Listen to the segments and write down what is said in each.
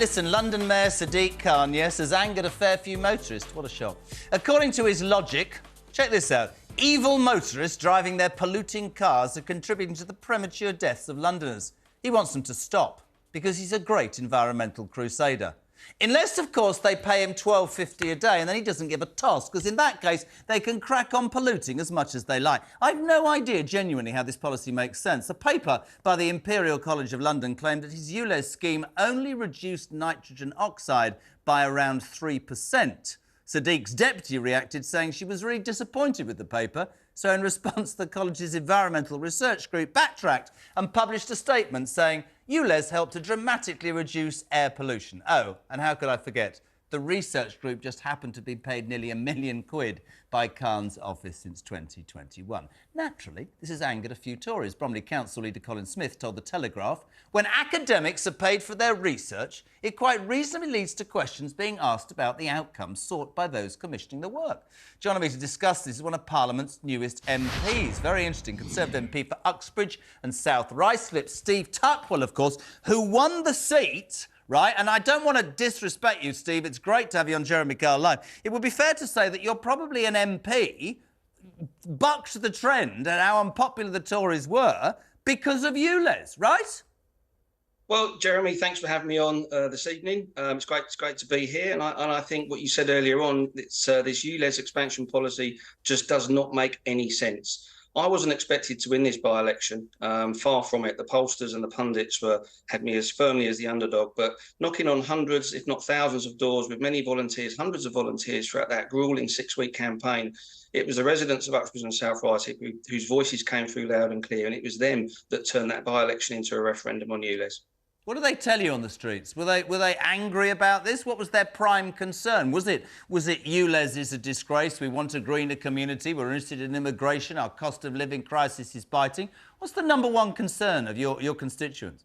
Listen, London Mayor Sadiq Khan, yes, has angered a fair few motorists. What a shock. According to his logic, check this out, evil motorists driving their polluting cars are contributing to the premature deaths of Londoners. He wants them to stop because he's a great environmental crusader. Unless, of course, they pay him $12.50 a day and then he doesn't give a toss, because in that case, they can crack on polluting as much as they like. I've no idea, genuinely, how this policy makes sense. A paper by the Imperial College of London claimed that his ULEZ scheme only reduced nitrogen oxide by around 3%. Sadiq's deputy reacted, saying she was really disappointed with the paper. So in response, the college's environmental research group backtracked and published a statement saying ULEZ helped to dramatically reduce air pollution. Oh, and how could I forget? The research group just happened to be paid nearly £1 million by Khan's office since 2021. Naturally, this has angered a few Tories. Bromley Council leader Colin Smith told The Telegraph, when academics are paid for their research, it quite reasonably leads to questions being asked about the outcomes sought by those commissioning the work. Joining me to discuss this is one of Parliament's newest MPs. Very interesting, Conservative MP for Uxbridge and South Ruislip, Steve Tuckwell, of course, who won the seat. Right, and I don't want to disrespect you, Steve. It's great to have you on Jeremy Kyle Live. It would be fair to say that you're probably an MP, bucked the trend and how unpopular the Tories were because of ULEZ, right? Well, Jeremy, thanks for having me on this evening. It's great to be here. And I think what you said earlier on, it's, this ULEZ expansion policy just does not make any sense. I wasn't expected to win this by-election, far from it. The pollsters and the pundits had me as firmly as the underdog, but knocking on hundreds, if not thousands of doors with many volunteers, hundreds of volunteers throughout that gruelling 6-week campaign, it was the residents of Uxbridge and South Ruislip whose voices came through loud and clear, and it was them that turned that by-election into a referendum on ULEZ. What did they tell you on the streets? Were they angry about this? What was their prime concern? Was it ULEZ is a disgrace, we want a greener community, we're interested in immigration, our cost of living crisis is biting? What's the number one concern of your constituents?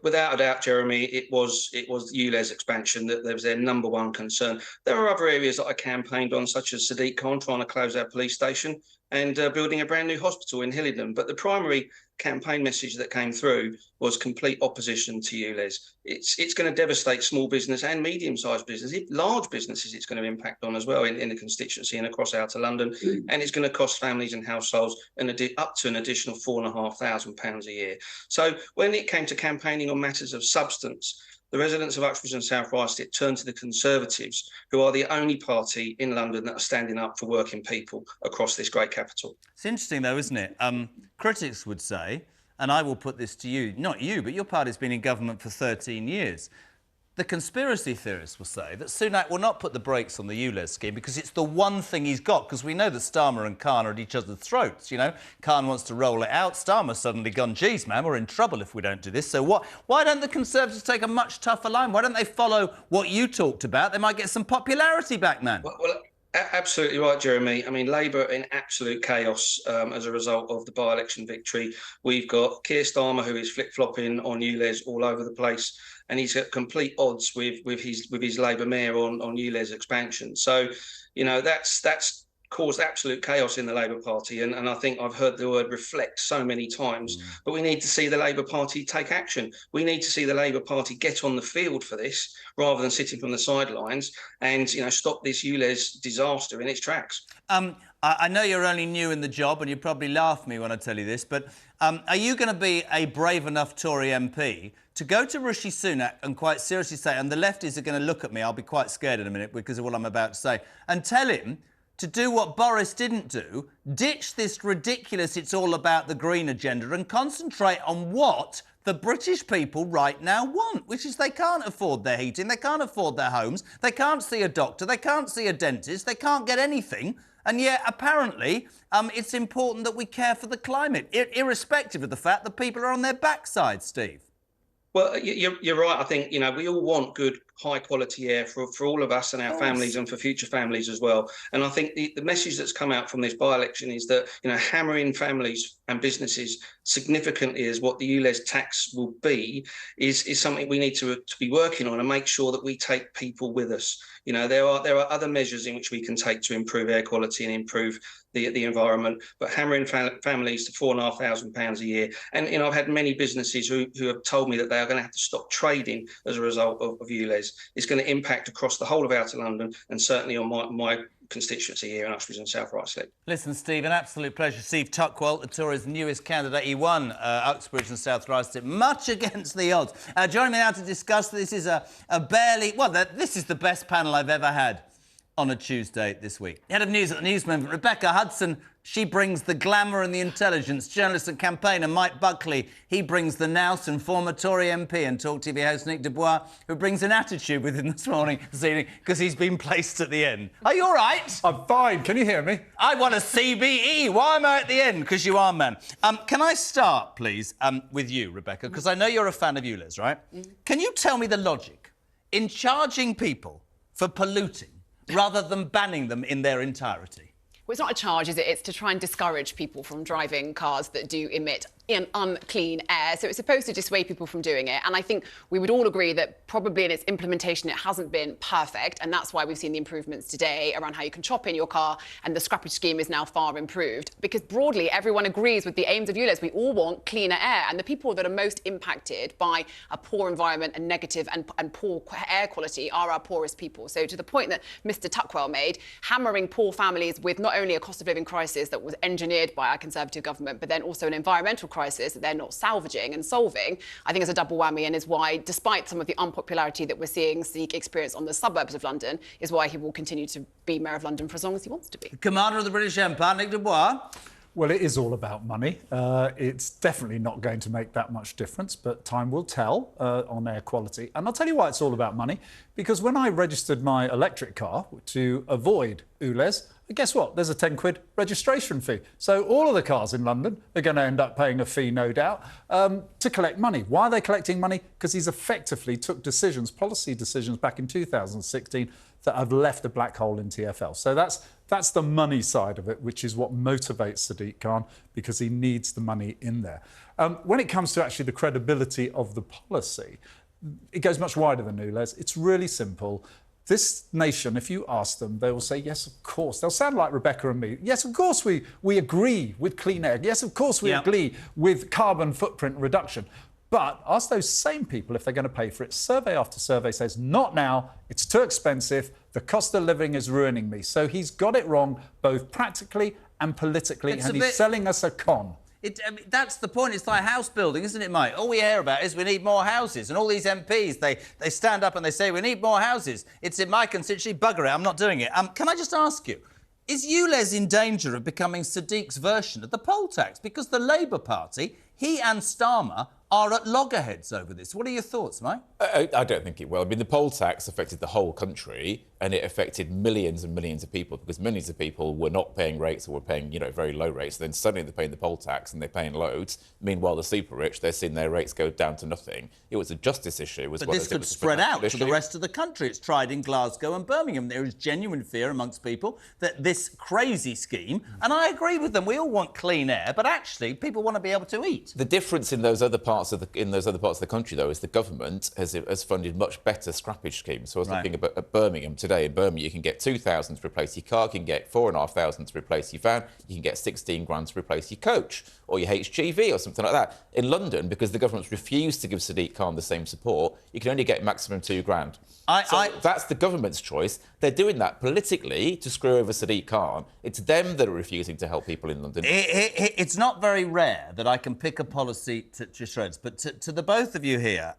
Without a doubt, Jeremy, it was ULEZ expansion that was their number one concern. There are other areas that I campaigned on, such as Sadiq Khan trying to close our police station and building a brand new hospital in Hillingdon. But the primary campaign message that came through was complete opposition to ULEZ. It's going to devastate small business and medium-sized business, large businesses. It's going to impact on as well in the constituency and across outer London, and it's going to cost families and households up to an additional £4,500 a year. So when it came to campaigning on matters of substance, the residents of Uxbridge and South Ruislip turned to the Conservatives, who are the only party in London that are standing up for working people across this great capital. It's interesting, though, isn't it? Critics would say, and I will put this to you, not you, but your party's been in government for 13 years. The conspiracy theorists will say that Sunak will not put the brakes on the ULEZ scheme because it's the one thing he's got, because we know that Starmer and Khan are at each other's throats, you know. Khan wants to roll it out. Starmer's suddenly gone, geez, man, we're in trouble if we don't do this. So why don't the Conservatives take a much tougher line? Why don't they follow what you talked about? They might get some popularity back, man. Well, absolutely right, Jeremy. I mean, Labour in absolute chaos as a result of the by-election victory. We've got Keir Starmer, who is flip-flopping on ULEZ all over the place, and he's at complete odds with his Labour mayor on ULEZ expansion. So, you know, that's caused absolute chaos in the Labour Party, and I think I've heard the word reflect so many times, but we need to see the Labour Party take action. We need to see the Labour Party get on the field for this, rather than sitting from the sidelines and, you know, stop this ULEZ disaster in its tracks. I know you're only new in the job, and you probably laugh at me when I tell you this, but are you going to be a brave enough Tory MP to go to Rishi Sunak and quite seriously say, and the lefties are going to look at me, I'll be quite scared in a minute because of what I'm about to say, and tell him to do what Boris didn't do, ditch this ridiculous it's all about the green agenda and concentrate on what the British people right now want, which is they can't afford their heating, they can't afford their homes, they can't see a doctor, they can't see a dentist, they can't get anything. And yet, apparently, it's important that we care for the climate, irrespective of the fact that people are on their backside, Steve. Well, you're right. I think, you know, we all want good high quality air for all of us and our families and for future families as well. And I think the message that's come out from this by-election is that, hammering families and businesses significantly as what the ULEZ tax will be is something we need to be working on and make sure that we take people with us. There are other measures in which we can take to improve air quality and improve the environment, but hammering families to £4,500 a year. And I've had many businesses who have told me that they are going to have to stop trading as a result of ULEZ. It's going to impact across the whole of Outer London and certainly on my constituency here in Uxbridge and South Ruislip. Listen, Steve, an absolute pleasure. Steve Tuckwell, the Tories' newest candidate. He won Uxbridge and South Ruislip, much against the odds. Joining me now to discuss this is this is the best panel I've ever had on a Tuesday this week. Head of news at the News Movement, Rebecca Hudson. She brings the glamour and the intelligence. Journalist and campaigner Mike Buckley, he brings the nous, and former Tory MP and TalkTV host Nick Dubois, who brings an attitude with him this evening, because he's been placed at the end. Are you all right? I'm fine. Can you hear me? I want a CBE. Why am I at the end? Because you are, man. Can I start, please, with you, Rebecca? Because I know you're a fan of ULEZ, right? Can you tell me the logic in charging people for polluting rather than banning them in their entirety? Well, it's not a charge, is it? It's to try and discourage people from driving cars that do emit unclean air. So it's supposed to dissuade people from doing it. And I think we would all agree that probably in its implementation, it hasn't been perfect. And that's why we've seen the improvements today around how you can chop in your car. And the scrappage scheme is now far improved. Because broadly, everyone agrees with the aims of ULEZ. We all want cleaner air. And the people that are most impacted by a poor environment and negative and poor air quality are our poorest people. So to the point that Mr. Tuckwell made, hammering poor families with not only a cost of living crisis that was engineered by our Conservative government, but then also an environmental crisis that they're not salvaging and solving, I think is a double whammy, and is why, despite some of the unpopularity that we're seeing Sadiq experience on the suburbs of London, is why he will continue to be Mayor of London for as long as he wants to be. Commander of the British Empire, Nick Dubois. Well, it is all about money. It's definitely not going to make that much difference, but time will tell on air quality. And I'll tell you why it's all about money. Because when I registered my electric car to avoid ULEZ, guess what? There's a 10 quid registration fee. So all of the cars in London are going to end up paying a fee, no doubt, to collect money. Why are they collecting money? Because he's effectively took policy decisions back in 2016 that have left a black hole in TfL. So that's the money side of it, which is what motivates Sadiq Khan, because he needs the money in there. When it comes to actually the credibility of the policy, it goes much wider than ULEZ. It's really simple. This nation, if you ask them, they will say, yes, of course. They'll sound like Rebecca and me. Yes, of course we agree with clean air. Yes, of course we agree with carbon footprint reduction. But ask those same people if they're going to pay for it. Survey after survey says, not now, it's too expensive, the cost of living is ruining me. So he's got it wrong, both practically and politically, and he's selling us a con. That's the point. It's like house building, isn't it, mate? All we hear about is we need more houses. And all these MPs, they stand up and they say, we need more houses. It's in my constituency, bugger it, I'm not doing it. Can I just ask you, is ULEZ in danger of becoming Sadiq's version of the poll tax? Because the Labour Party, he and Starmer, are at loggerheads over this. What are your thoughts, Mike? I don't think it will. I mean, the poll tax affected the whole country, and it affected millions and millions of people, because millions of people were not paying rates or were paying, very low rates. Then suddenly they're paying the poll tax and they're paying loads. Meanwhile, the super rich, they're seeing their rates go down to nothing. It was a justice issue. But this could spread out to the rest of the country. It's tried in Glasgow and Birmingham. There is genuine fear amongst people that this crazy scheme, and I agree with them, we all want clean air, but actually people want to be able to eat. The difference in those other parts of the country, though, is the government has funded much better scrappage schemes. So I was looking at Birmingham today. In Birmingham, you can get £2,000 to replace your car, you can get £4,500 to replace your van, you can get 16 grand to replace your coach or your HGV or something like that. In London, because the government's refused to give Sadiq Khan the same support, you can only get maximum £2 grand. That's the government's choice. They're doing that politically to screw over Sadiq Khan. It's them that are refusing to help people in London. It's not very rare that I can pick a policy to shreds, but to the both of you here,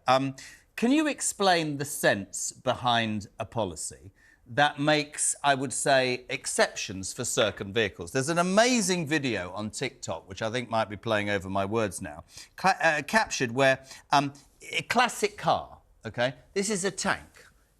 can you explain the sense behind a policy that makes, I would say, exceptions for certain vehicles? There's an amazing video on TikTok, which I think might be playing over my words now, captured where a classic car, OK? This is a tank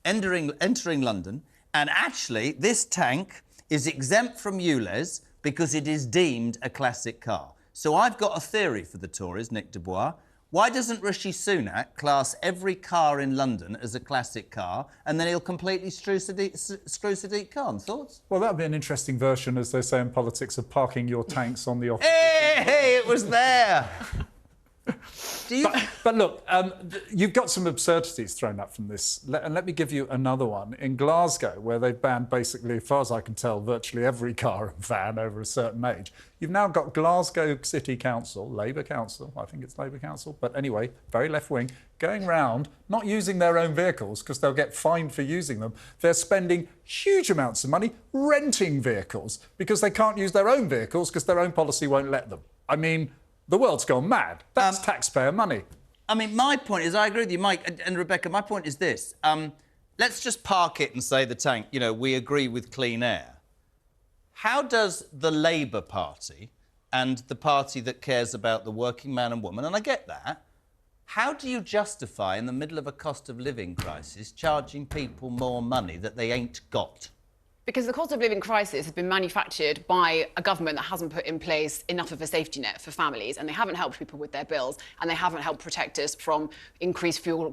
entering London, and actually this tank is exempt from ULEZ because it is deemed a classic car. So I've got a theory for the Tories, Nick Dubois. Why doesn't Rishi Sunak class every car in London as a classic car, and then he'll completely screw Sadiq Khan? Thoughts? Well, that'd be an interesting version, as they say in politics, of parking your tanks on the off. Hey, it was there. But look, you've got some absurdities thrown up from this. And let me give you another one. In Glasgow, where they've banned basically, as far as I can tell, virtually every car and van over a certain age, you've now got Glasgow City Council, Labour Council, I think it's Labour Council, but anyway, very left-wing, going round, not using their own vehicles because they'll get fined for using them. They're spending huge amounts of money renting vehicles because they can't use their own vehicles because their own policy won't let them. I mean, the world's gone mad. That's taxpayer money. I mean, my point is, I agree with you, Mike and Rebecca, my point is this. Let's just park it and say the tank, you know, we agree with clean air. How does the Labour Party and the party that cares about the working man and woman, and I get that, how do you justify, in the middle of a cost of living crisis, charging people more money that they ain't got? Because the cost of living crisis has been manufactured by a government that hasn't put in place enough of a safety net for families, and they haven't helped people with their bills, and they haven't helped protect us from increased fuel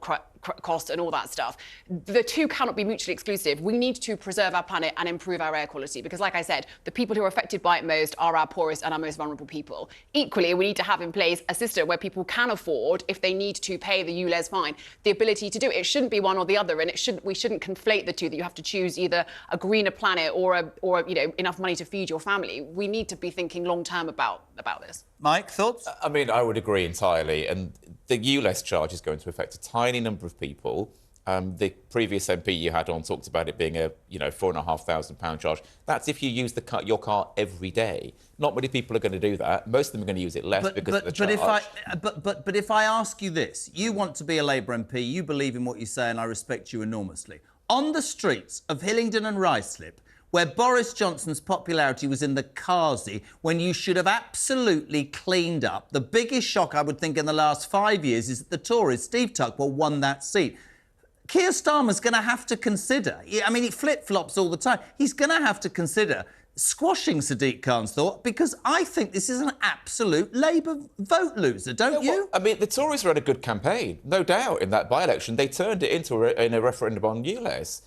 costs and all that stuff. The two cannot be mutually exclusive. We need to preserve our planet and improve our air quality because, like I said, the people who are affected by it most are our poorest and our most vulnerable people. Equally, we need to have in place a system where people can afford, if they need to pay the ULEZ fine, the ability to do it. It shouldn't be one or the other, and we shouldn't conflate the two, that you have to choose either a greener planet or you know, enough money to feed your family. We need to be thinking long term about this. Mike, thoughts? I mean, I would agree entirely. And the ULEZ charge is going to affect a tiny number of people. The previous MP you had on talked about it being a, you know, £4,500 charge. That's if you use your car every day. Not many people are going to do that. Most of them are going to use it less because of the charge. But if I ask you this, you want to be a Labour MP, you believe in what you say, and I respect you enormously. On the streets of Hillingdon and Ruislip, where Boris Johnson's popularity was in the carsy, when you should have absolutely cleaned up. The biggest shock, I would think, in the last 5 years is that the Tories, Steve Tuckwell, won that seat. Keir Starmer's going to have to consider, I mean, he flip-flops all the time, he's going to have to consider squashing Sadiq Khan's thought, because I think this is an absolute Labour vote loser, don't you? Well, I mean, the Tories ran a good campaign, no doubt, in that by-election. They turned it into a referendum on ULEZ.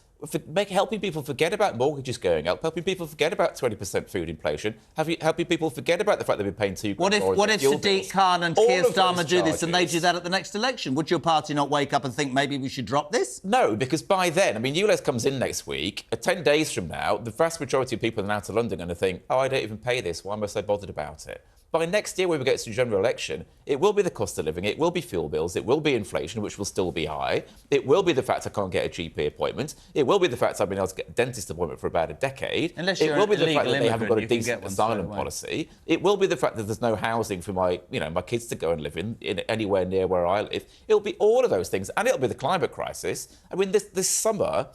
Helping people forget about mortgages going up, helping people forget about 20% food inflation, helping people forget about the fact they've been paying £2 What if Sadiq Khan and Keir Starmer do this and they do that at the next election? Would your party not wake up and think maybe we should drop this? No, because by then, I mean, ULEZ comes in next week. 10 days from now, the vast majority of people in outer London are going to think, oh, I don't even pay this. Why am I so bothered about it? By next year, when we get to the general election, it will be the cost of living, it will be fuel bills, it will be inflation, which will still be high. It will be the fact I can't get a GP appointment. It will be the fact I've been able to get a dentist appointment for about a decade. It will be the fact that they haven't got a decent asylum policy. It will be the fact that there's no housing for my kids to go and live in anywhere near where I live. It'll be all of those things, and it'll be the climate crisis. I mean, this summer,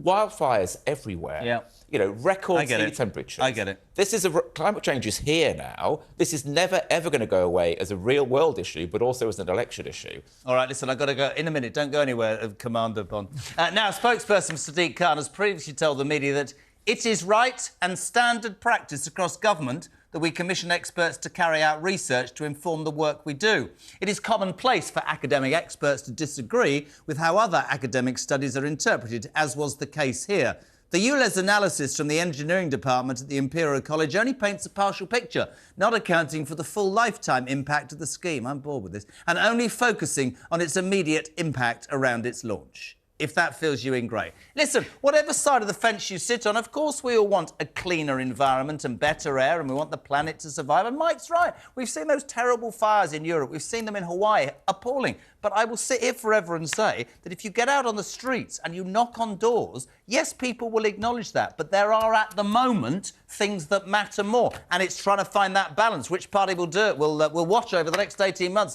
wildfires everywhere. Yeah. You know, record sea temperatures. I get it. This is climate change is here now. This is never, ever going to go away as a real world issue, but also as an election issue. All right, listen, I've got to go in a minute. Don't go anywhere, Commander Bond. Now, a spokesperson for Sadiq Khan has previously told the media that it is right and standard practice across government that we commission experts to carry out research to inform the work we do. It is commonplace for academic experts to disagree with how other academic studies are interpreted, as was the case here. The ULEZ analysis from the engineering department at the Imperial College only paints a partial picture, not accounting for the full lifetime impact of the scheme. I'm bored with this. And only focusing on its immediate impact around its launch. If that fills you in, great. Listen, whatever side of the fence you sit on, of course we all want a cleaner environment and better air, and we want the planet to survive. And Mike's right. We've seen those terrible fires in Europe. We've seen them in Hawaii. Appalling. But I will sit here forever and say that if you get out on the streets and you knock on doors, yes, people will acknowledge that. But there are, at the moment, things that matter more. And it's trying to find that balance. Which party will do it? We'll watch over the next 18 months.